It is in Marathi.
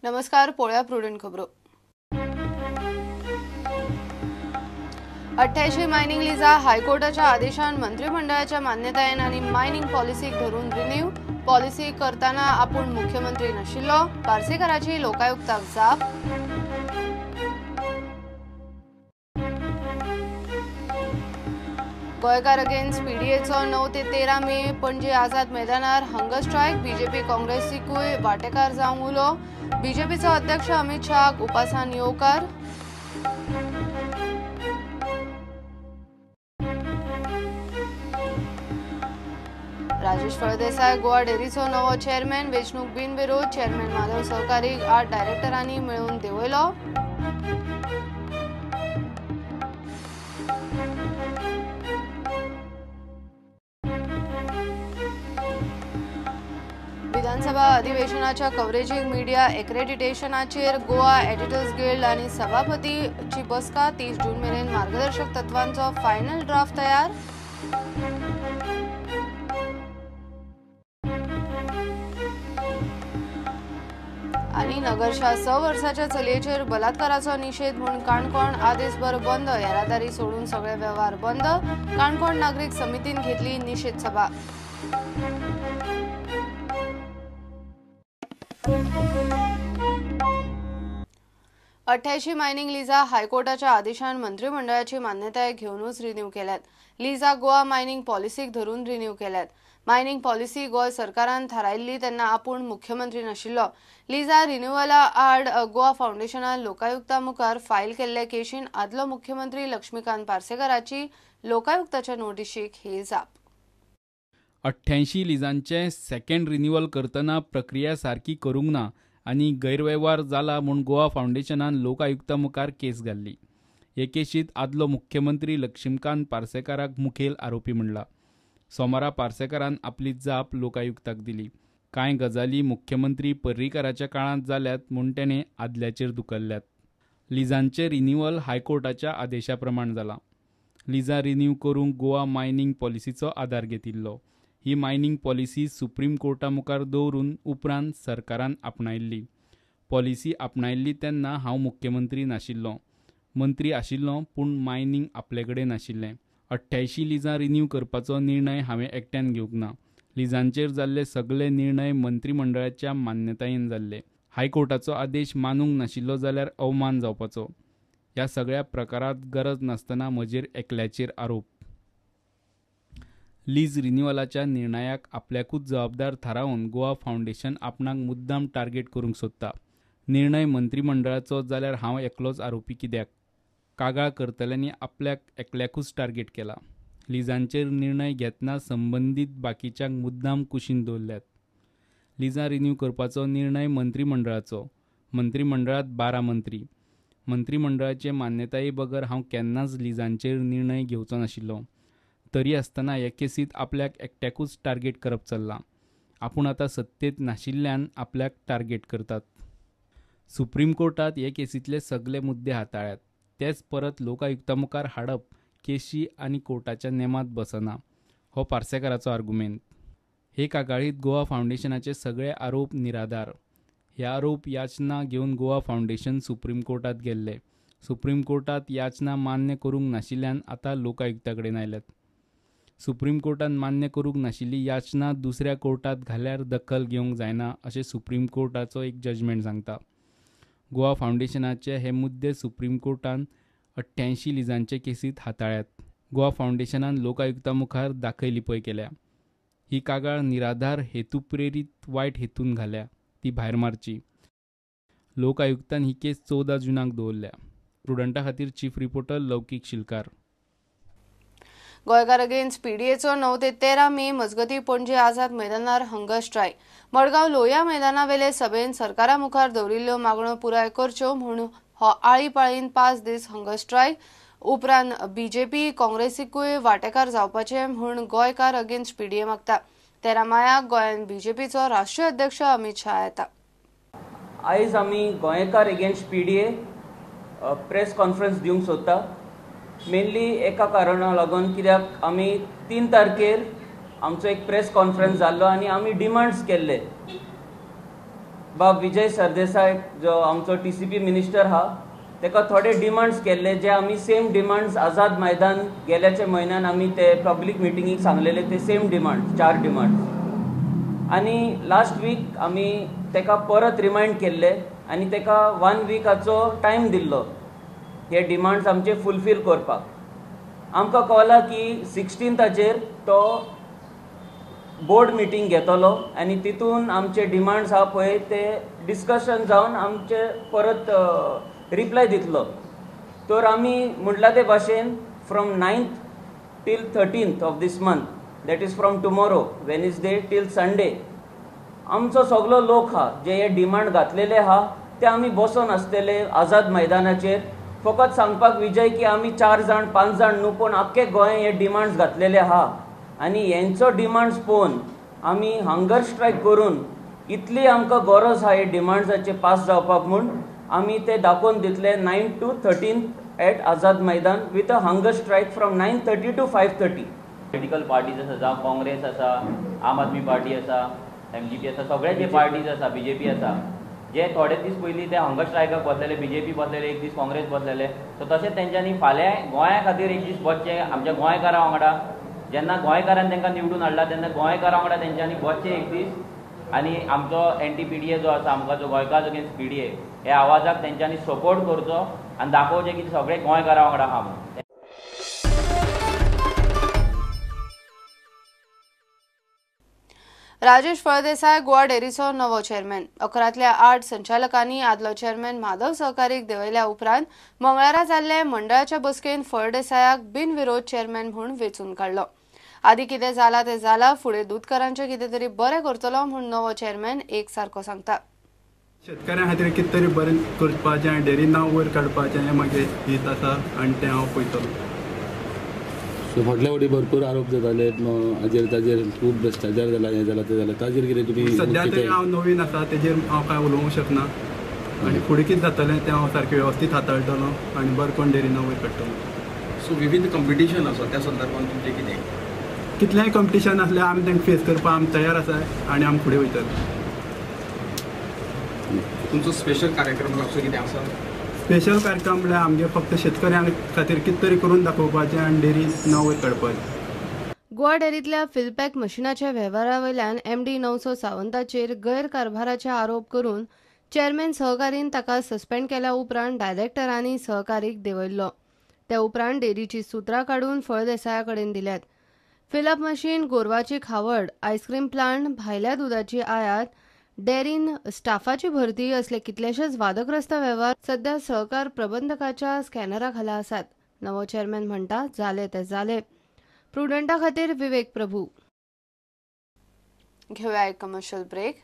नमस्कार, पोळ्या प्रुडंट खबरो. 88 मायनिंग लिजा हायकोर्टाच्या आदेशान मंत्रिमंडळाच्या मान्यतायेन आणि मायनिंग पॉलिसीक धरून रिन्यू पॉलिसी करताना आपण मुख्यमंत्री नाशिल्लो. पार्सेकराची लोकायुक्ताक जाप. गोयकार अगेन्स्ट पीडीएचो 9 ते 13 मे पणजे आझाद मैदानार हंगर स्ट्रायक. बीजेपी काँग्रेसीकूय वांटेकार जावंक उलो. बीजेपीचो अध्यक्ष अमित शाह उपासान येवकार. राजेश फळदेसाय गोवा डेरीचो नवो चेअरमॅन. वेंचणूक बिनविरोध. चेअरमॅन माधव सहकारीक 8 डायरेक्टरांनी मेळून देंवयलो. विधानसभा अधिवेशनाच्या कव्हरेजीक मीडिया एक्रेडिटेशनाचेर गोवा एडिटर्स गिल्ड आणि सभापतीची बसका. 30 जून मेरेन मार्गदर्शक तत्वांचो फायनल ड्राफ्ट तयार. आणि नगरच्या 6 वर्षाच्या चलयेचेर बलात्काराचो निषेध म्हणून काणकोण आदेसभर बंद. येरादारी सोडून सगळे व्यवहार बंद. काणकोण नागरिक समितीन घेतली निषेध सभा. अठ्ठ्याऐंशी मायनिंग लिजा हायकोर्टाच्या आदेशान मंत्रिमंडळाची मान्यताय घेऊनच रिन्यू केल्यात. लिजा गोवा मायनिंग पॉलिसीक धरून रिन्यू केल्यात. मायनिंग पॉलिसी गोय सरकारान थारायल्ली तेन्ना आपूण मुख्यमंत्री नाशिल्लो. लिजा रिन्यूअला आड गोवा फाउंडेशनान लोकायुक्ता मुखार फायल केल्ले केशीन आदलो मुख्यमंत्री लक्ष्मीकांत पार्सेकराची लोकायुक्ताच्या नोटीशीक ही जाप. 88 लिजांचे सेकंड रिन्यूअल करतना प्रक्रिया सारकी करूंक ना आनी गैरव्यवहार जाला म्हूण गोवा फाउंडेशनान लोकायुक्ता मुखार केस घाल्ली. हे केशींत आदलो मुख्यमंत्री लक्ष्मीकांत पार्सेकाराक मुखेल आरोपी म्हणला. सोमारा पार्सेकारान आपली जाप लोकायुक्ताक दिली. कांय गजाली मुख्यमंत्री पर्रीकाराच्या काळांत जाल्यात म्हूण तेणें आदल्याचेर धुकल्ल्यात. लिजांचे रिन्यूअल हायकोर्टाच्या आदेशा प्रमाण जाला. लिजा रिन्यू करूंक गोवा मायनिंग पॉलिसीचो आदार घेतिल्लो. ही मायनिंग पॉलिसी सुप्रीम कोर्टा मुखार दवरून उपरांत सरकारान आपणायल्ली. पॉलिसी आपणायल्ली तेन्ना हांव मुख्यमंत्री नाशिल्लो. मंत्री आशिल्लो पूण मायनिंग आपले कडेन नाशिल्लें. 88 लिजां रिन्यू करपाचो निर्णय हांवें एकट्यान घेवंक ना. लिजांचेर जाल्ले सगळे निर्णय मंत्रिमंडळाच्या मान्यतायेन जाल्ले. हायकोर्टाचो आदेश मानूंक नाशिल्लो जाल्यार अवमान जावपाचो. ह्या सगळ्या प्रकारांत गरज नासतना म्हजेर एकल्याचेर आरोप. लीज रिन्यूअलाच्या निर्णयाक आपल्याकूच जबाबदार थारावन गोवा फाउंडेशन आपणाक मुद्दाम टार्गेट करूंक सोदता. निर्णय मंत्रिमंडळाचो जाल्यार हांव एकलोच आरोपी कित्याक? कागाळ करतल्यांनी आपल्याक एकल्याकूच टार्गेट केला. लिजांचेर निर्णय घेतना संबंदीत बाकीच्यांक मुद्दाम कुशीन दवरल्यात. लिजां रिन्यू करपाचो निर्णय मंत्रिमंडळाचो. मंत्रिमंडळांत 12 मंत्री. मंत्रिमंडळाचे मान्यताये बगर हांव केन्नाच लिजांचेर निर्णय घेवचो नाशिल्लो. तरी आसतना ह्या केसींत आपल्याक एकट्याकूच टार्गेट करप चल्लां. आपूण आतां सत्तेत नाशिल्ल्यान आपल्याक टार्गेट करतात. सुप्रीम कोर्टात हे केसींतले सगळे मुद्दे हाताळ्यात. तेच परत लोकायुक्ता मुखार हाडप केशी आनी कोर्टाच्या नेमांत बसना. हो पार्सेकाराचो आर्ग्युमेंट. हे कागाळीत गोवा फाउंडेशनाचे सगळे आरोप निराधार. हे आरोप याचना घेवन गोवा फाउंडेशन सुप्रीम कोर्टात गेल्ले. सुप्रीम कोर्टात याचना मान्य करूंक नाशिल्ल्यान आतां लोकायुक्ता कडेन आयल्यात. सुप्रीम कोर्टान मान्य करूंक नाशिल्ली याचना दुसऱ्या कोर्टात घाल्यार दखल घेवंक जायना अशें सुप्रीम कोर्टाचो एक जजमेंट सांगता. गोवा फाउंडेशनाचे हे मुद्दे सुप्रीम कोर्टान 88 लिजांचे केसींत हाताळ्यात. गोवा फाउंडेशनान लोकायुक्ता मुखार दाखयली पळय केल्या. ही कागाळ निराधार हेतू प्रेरीत वायट हेतून घाल्या. ती भायर मारची. लोकायुक्तान ही केस 14 जूनाक दवरल्या. प्रुडंटा खातीर चीफ रिपोर्टर लौकीक शिलकार. गोयकार अगेन्स्ट पीडीएचो 9 ते 13 मे मजगती पणजे आझाद मैदानार हंगर स्ट्रायक. मडगांव लोहिया मैदानावेले सभेन सरकारा मुखार दवरिल्ल्यो मागण्यो पुराय करच्यो म्हूण हो आळीपाळीन 5 दीस हंगर स्ट्रायक. उपरांत बीजेपी काँग्रेसीकूय वांटेकार जावपाचे म्हूण गोयकार अगेन्स्ट पीडीए मागता. 13 मायाक गोंयांत बीजेपीचो राष्ट्रीय अध्यक्ष अमित शाह येता. आयज आमी गोंयकार अगेन्स्ट पीडीए प्रेस कॉन्फरन्स दिवंक सोदता. मेनली एका कारणाक लागून कित्याक आमी 3 तारखेर आमचो एक प्रेस कॉन्फरन्स जाल्लो आनी आमी डिमांड्स केल्ले. बाब विजय सरदेसाय जो आमचो TCP मिनिस्टर हा तेका थोडे डिमांड्स केल्ले जे आमी सेम डिमांड्स आझाद मैदान गेल्याचे म्हयन्यान आमी ते पब्लीक मिटिंगेक सांगलेले ते सेम डिमांड्स 4 डिमांड्स आनी लास्ट वीक आमी तेका परत रिमाइंड केल्ले आनी तेका 1 विकाचो टायम दिल्लो हे डिमांड्स आमचे फुलफील करपाक. आमकां कळला की 16थाचेर तो बोर्ड मिटींग घेतलो आनी तितून आमचे डिमांड्स हा पळय ते डिस्कशन जावन आमचे परत रिप्लाय दितलो. तर आमी म्हटला ते भाशेन from 9th till 13th of this month that is from tomorrow Wednesday till Sunday आमचो सगळो लोक हा जे हे डिमांड घातलेले हा ते आमी बसून आसलेले आझाद मैदानाचेर. फकत सांगपाक विजय की आमी 4 जाण 5 जाण न्हू पूण आख्खे गोंय हे डिमांड्स घातलेले हा आनी हेंचो डिमांड्स पळोवन आमी हंगर स्ट्रायक करून इतली आमकां गरज हा हे डिमांड्साचे पास जावपाक म्हूण आमी ते दाखोवन दितले 9 to 13th eight Azad Maidan with a hunger strike from 9:30 to 5:30. Political parties आसा जावं काँग्रेस आसा आम आदमी पार्टी आसा MGP आसा सगळे जे पार्टीज आसा BJP आसा जे थोडे दीस पयलीं ते हंगर स्ट्रायकाक बसलेले BJP बसलेले एक दीस काँग्रेस बसलेले सो तशेंच तेंच्यांनी फाल्यां गोंया खातीर एक दीस बसचे आमच्या गोंयकारां वांगडा जेन्ना गोंयकारान तांकां निवडून हाडला तेन्ना गोंयकारां वांगडा तेंच्यांनी बसचे एक दीस आनी आमचो NTPDA जो आसा आमकां जो गोंयकार अगेन्स्ट PDA हे आवाजाक तेंच्यांनी सपोर्ट करचो आनी दाखोवचें की सगळे गोंयकारां वांगडा आहा म्हणून. राजेश फळदेसाय गोवा डेअरीचो नवो चेअरमॅन. 11तल्या 8 संचालकांनी आदलो चेअरमॅन माधव सहकारीक देंवयल्या उपरांत मंगळारा जाल्ले मंडळाच्या बसकेन फळदेसायाक बिनविरोध चेअरमॅन म्हूण वेंचून काडलो. आदी कितें जाला तें जाला, फुडें दूदकारांचें कितें तरी बरें करतलो म्हूण नवो चेअरमॅन एक सारको सांगता. शेतकऱ्यां खातीर कितें तरी बरें करपाचें डेअरी नांव वयर काडपाचें हें म्हाजें हीत आसा आनी तें हांव पळयतलों. सो फाटल्या फावटी भरपूर आरोप जाताले ताजेर खूब भ्रश्टाचार जाला हें जाला तें जाला ताजेर कितें तुमी सद्या तरी हांव नवीन आसा तेजेर हांव कांय उलोवंक शकना आनी फुडें कितें जातलें तें हांव सारकें वेवस्थीत हाताळटलों आनी बरें करून डेअरी नांव वयर काडटलों. सो विविध कॉम्पिटिशन आसा त्या संदर्भात तुमचें कितें कितलेंय कॉम्पिटिशन आसल्यार आमी तांकां फेस करपाक आमी तयार आसा आनी आमी फुडें वयतले. तुमचो स्पेशल कार्यक्रम असो कितें आसा? स्पेशल कार्यक्रम म्हणल्यार आमगे फक्त शेतकऱ्यां खातीर कितें तरी करून दाखोवपाचें आनी डेअरी नांव वयर काडपाचें. गोवा डेअरींतल्या फिलपॅक मशिनाच्या वेव्हारा वयल्यान MD नवसो सावंताचेर गैरकारभाराचे आरोप करून चेअरमॅन सहकारीन ताका सस्पेंड केल्या उपरांत डायरेक्टरांनी सहकारीक देंवयल्लो. ते उपरांत डेअरीची सुत्रां काडून फळदेसाया कडेन दिल्यात. फिलअप मशीन, गोरवाची खावड, आयस्क्रीम प्लांट, भायल्या दुदाची आयात, डेअरीन स्टाफाची भरती असले कितलेशेच वादग्रस्त वेव्हार सध्या सहकार प्रबंधकाच्या स्कॅनरा खाला आसात. नवो चेअरमॅन म्हणटा जाले ते जाले. प्रुडंटा खातीर विवेक प्रभू. घेऊया एक कमर्शियल ब्रेक.